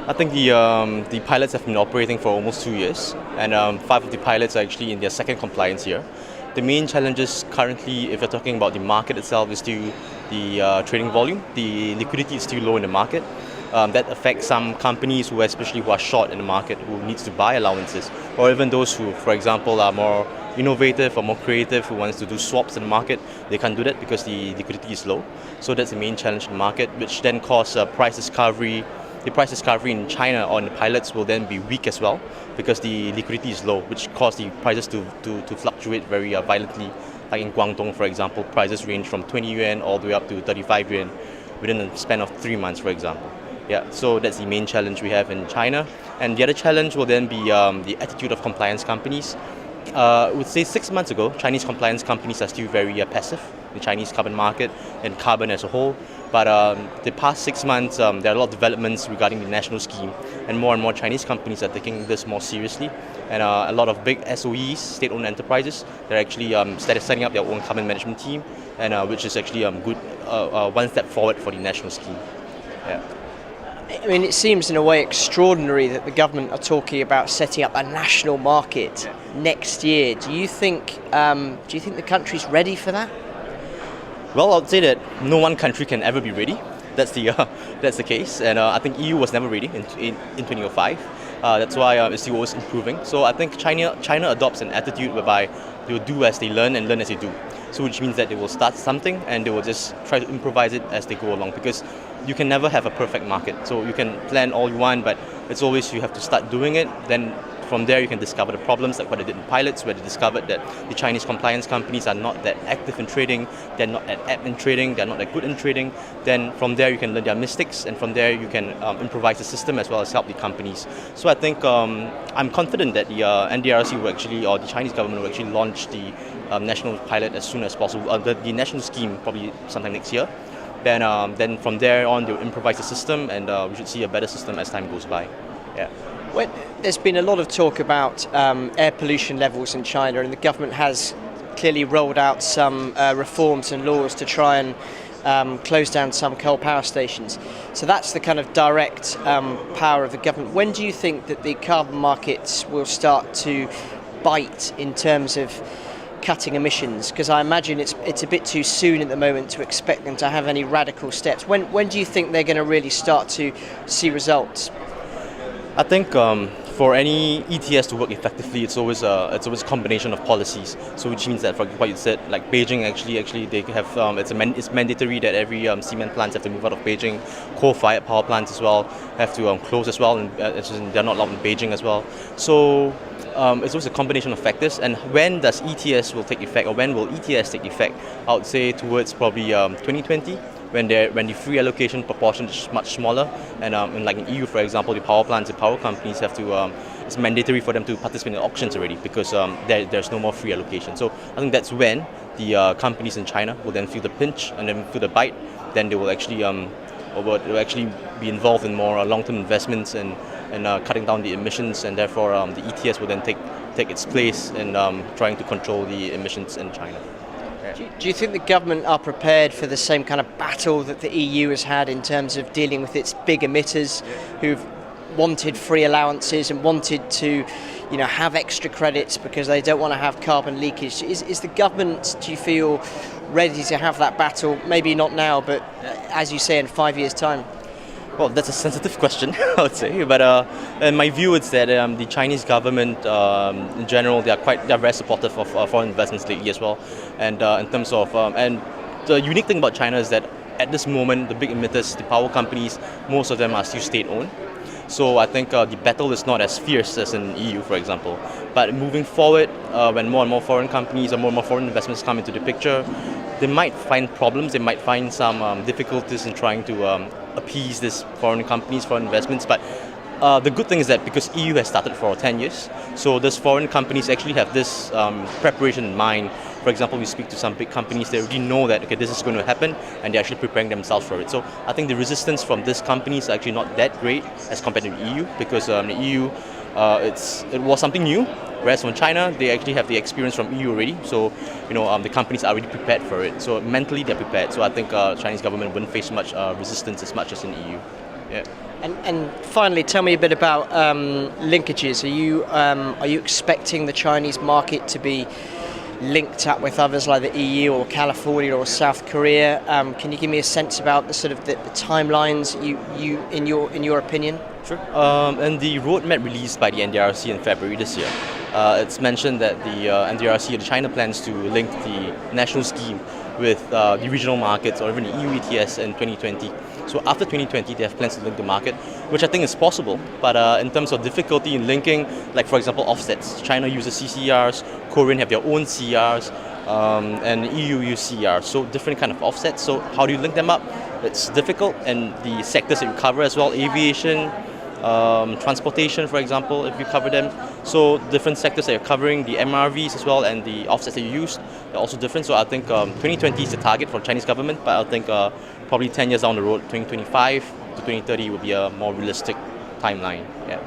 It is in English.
I think the pilots have been operating for almost 2 years, and 5 of the pilots are actually in their second compliance year. The main challenges currently, if you're talking about the market itself, is still the trading volume. The liquidity is still low in the market. That affects some companies who are short in the market, who needs to buy allowances, or even those who, for example, are more innovative or more creative, who wants to do swaps in the market. They can't do that because the liquidity is low. So that's the main challenge in the market, which then causes price discovery. The price discovery in China on the pilots will then be weak as well because the liquidity is low, which causes the prices to fluctuate very violently. Like in Guangdong, for example, prices range from 20 yuan all the way up to 35 yuan within a span of 3 months, for example. Yeah, so that's the main challenge we have in China. And the other challenge will then be the attitude of compliance companies. I would say 6 months ago, Chinese compliance companies are still very passive in the Chinese carbon market and carbon as a whole. But the past 6 months, there are a lot of developments regarding the national scheme, and more Chinese companies are taking this more seriously. And a lot of big SOEs, state-owned enterprises, they're actually started setting up their own carbon management team, and which is actually good, one step forward for the national scheme. Yeah. I mean, it seems in a way extraordinary that the government are talking about setting up a national market next year. Do you think the country's ready for that? Well, I'd say that no one country can ever be ready. That's the case, and I think EU was never ready in 2005. That's why it's still always improving. So I think China adopts an attitude whereby they will do as they learn and learn as they do. So which means that they will start something and they will just try to improvise it as they go along, because you can never have a perfect market. So you can plan all you want, but it's always you have to start doing it. Then from there you can discover the problems, like what they did in pilots, where they discovered that the Chinese compliance companies are not that active in trading, they're not that apt in trading, they're not that good in trading. Then from there you can learn their mistakes, and from there you can improvise the system as well as help the companies. So I think I'm confident that the NDRC will actually, or the Chinese government will actually launch the national pilot as soon as possible, the national scheme probably sometime next year. Then from there on they'll improvise the system, and we should see a better system as time goes by. Yeah. Well, there's been a lot of talk about air pollution levels in China, and the government has clearly rolled out some reforms and laws to try and close down some coal power stations. So that's the kind of direct power of the government. When do you think that the carbon markets will start to bite in terms of cutting emissions? Because I imagine it's a bit too soon at the moment to expect them to have any radical steps. When do you think they're going to really start to see results? I think for any ETS to work effectively, it's always a combination of policies. So which means that, for what you said, like Beijing actually they have it's mandatory that every cement plants have to move out of Beijing. Coal-fired power plants as well have to close as well, and they're not allowed in Beijing as well. So it's always a combination of factors. And when does ETS will take effect, or when will ETS take effect? I would say towards probably 2020. When the free allocation proportion is much smaller, and like in EU, for example, the power plants, the power companies have to, it's mandatory for them to participate in auctions already, because there's no more free allocation. So I think that's when the companies in China will then feel the pinch and then feel the bite. Then they will actually be involved in more long-term investments and cutting down the emissions, and therefore the ETS will then take its place in trying to control the emissions in China. Do you think the government are prepared for the same kind of battle that the EU has had in terms of dealing with its big emitters who've wanted free allowances and wanted to, have extra credits because they don't want to have carbon leakage? Is the government, do you feel, ready to have that battle? Maybe not now, but as you say, in 5 years' time. Well, that's a sensitive question, I would say. But in my view, it's that the Chinese government, in general, they're very supportive of foreign investments lately as well. And in terms of and the unique thing about China is that at this moment, the big emitters, the power companies, most of them are still state-owned. So I think the battle is not as fierce as in EU, for example. But moving forward, when more and more foreign companies or more and more foreign investments come into the picture, they might find problems. They might find some difficulties in trying to appease these foreign companies, foreign investments. But the good thing is that because EU has started for 10 years, so those foreign companies actually have this preparation in mind. For example, we speak to some big companies, they already know that, okay, this is going to happen, and they're actually preparing themselves for it. So I think the resistance from these companies is actually not that great as compared to the EU, because the EU, it was something new, whereas from China, they actually have the experience from EU already. So, the companies are already prepared for it. So mentally, they're prepared. So I think Chinese government wouldn't face much resistance as much as in the EU. Yeah. And finally, tell me a bit about linkages. Are you expecting the Chinese market to be linked up with others like the EU or California or South Korea? Can you give me a sense about the sort of the timelines in your opinion? Sure. And the roadmap released by the NDRC in February this year, it's mentioned that the NDRC and China plans to link the national scheme with the regional markets or even the EU ETS in 2020. So after 2020, they have plans to link the market, which I think is possible. But in terms of difficulty in linking, like for example offsets, China uses CCRs, Korean have their own CRs, and EU use CRs. So different kind of offsets. So how do you link them up? It's difficult, and the sectors that you cover as well, aviation, transportation, for example, if you cover them. So different sectors that you're covering, the MRVs as well, and the offsets that you use, they're also different. So I think 2020 is the target for the Chinese government, but I think probably 10 years down the road, 2025 to 2030 would be a more realistic timeline. Yeah.